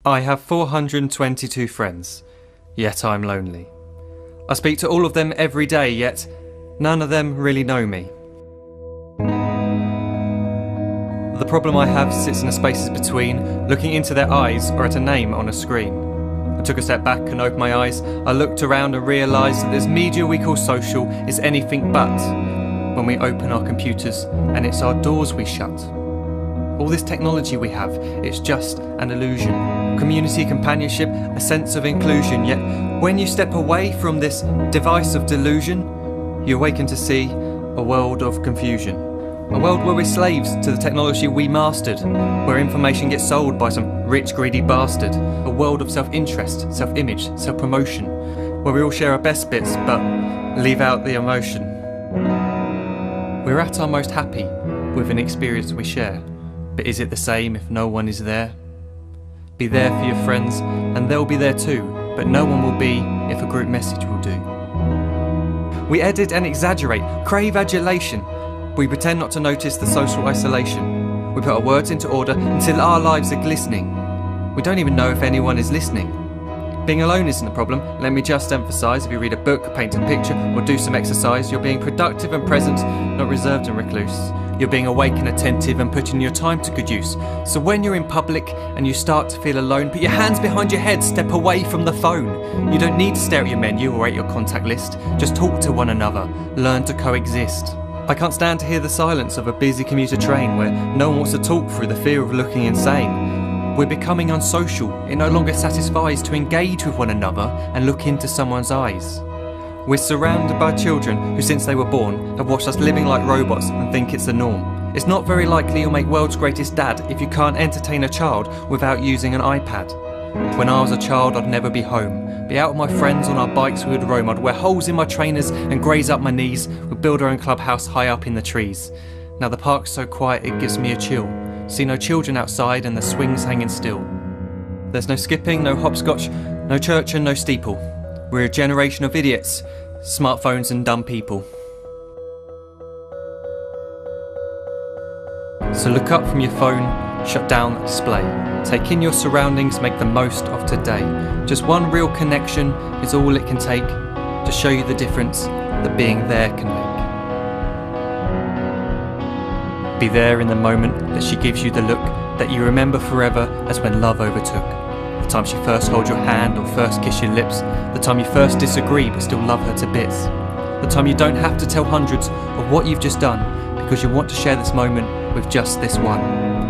I have 422 friends, yet I'm lonely. I speak to all of them every day, yet none of them really know me. The problem I have sits in the spaces between looking into their eyes or at a name on a screen. I took a step back and opened my eyes. I looked around and realised that this media we call social is anything but when we open our computers and it's our doors we shut. All this technology we have, it's just an illusion. Community, companionship, a sense of inclusion. Yet when you step away from this device of delusion, you awaken to see a world of confusion. A world where we're slaves to the technology we mastered, where information gets sold by some rich, greedy bastard. A world of self-interest, self-image, self-promotion, where we all share our best bits but leave out the emotion. We're at our most happy with an experience we share. But is it the same if no one is there? Be there for your friends, and they'll be there too, but no one will be if a group message will do. We edit and exaggerate, crave adulation. We pretend not to notice the social isolation. We put our words into order until our lives are glistening. We don't even know if anyone is listening. Being alone isn't the problem. Let me just emphasise, if you read a book, paint a picture, or do some exercise, you're being productive and present, not reserved and recluse. You're being awake and attentive and putting your time to good use. So when you're in public and you start to feel alone, put your hands behind your head, step away from the phone. You don't need to stare at your menu or at your contact list. Just talk to one another. Learn to coexist. I can't stand to hear the silence of a busy commuter train where no one wants to talk through the fear of looking insane. We're becoming unsocial. It no longer satisfies to engage with one another and look into someone's eyes. We're surrounded by children who, since they were born, have watched us living like robots and think it's the norm. It's not very likely you'll make world's greatest dad if you can't entertain a child without using an iPad. When I was a child, I'd never be home. Be out with my friends on our bikes we would roam. I'd wear holes in my trainers and graze up my knees. We'd build our own clubhouse high up in the trees. Now the park's so quiet it gives me a chill. See no children outside and the swings hanging still. There's no skipping, no hopscotch, no church and no steeple. We're a generation of idiots, smartphones and dumb people. So look up from your phone, shut down the display. Take in your surroundings, make the most of today. Just one real connection is all it can take to show you the difference that being there can make. Be there in the moment that she gives you the look that you remember forever as when love overtook. The time she first holds your hand or first kiss your lips. The time you first disagree but still love her to bits. The time you don't have to tell hundreds of what you've just done because you want to share this moment with just this one.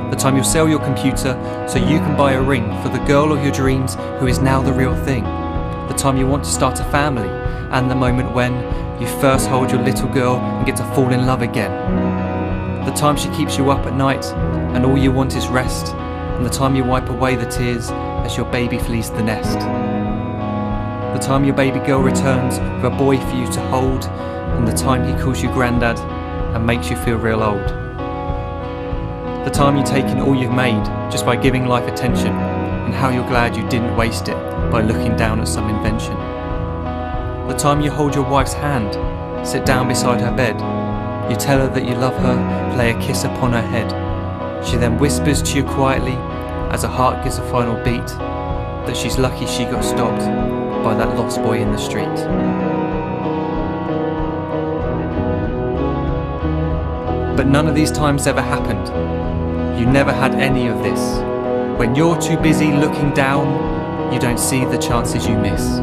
The time you'll sell your computer so you can buy a ring for the girl of your dreams who is now the real thing. The time you want to start a family, and the moment when you first hold your little girl and get to fall in love again. The time she keeps you up at night and all you want is rest, and the time you wipe away the tears as your baby flees the nest. The time your baby girl returns with a boy for you to hold, and the time he calls you granddad and makes you feel real old. The time you take in all you've made just by giving life attention, and how you're glad you didn't waste it by looking down at some invention. The time you hold your wife's hand, sit down beside her bed, you tell her that you love her, lay a kiss upon her head. She then whispers to you quietly, as her heart gives a final beat, that she's lucky she got stopped by that lost boy in the street. But none of these times ever happened. You never had any of this. When you're too busy looking down, you don't see the chances you miss.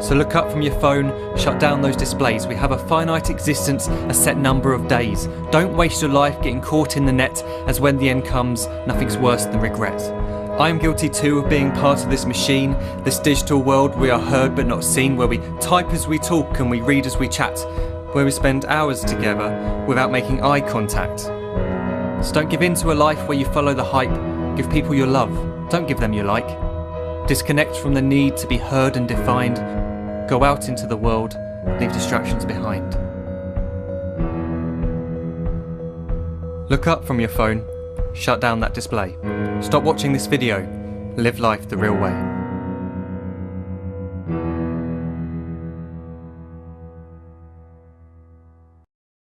So look up from your phone, shut down those displays. We have a finite existence, a set number of days. Don't waste your life getting caught in the net, as when the end comes, nothing's worse than regret. I am guilty too of being part of this machine, this digital world we are heard but not seen, where we type as we talk and we read as we chat, where we spend hours together without making eye contact. So don't give in to a life where you follow the hype. Give people your love, don't give them your like. Disconnect from the need to be heard and defined. Go out into the world, leave distractions behind. Look up from your phone, shut down that display. Stop watching this video, live life the real way.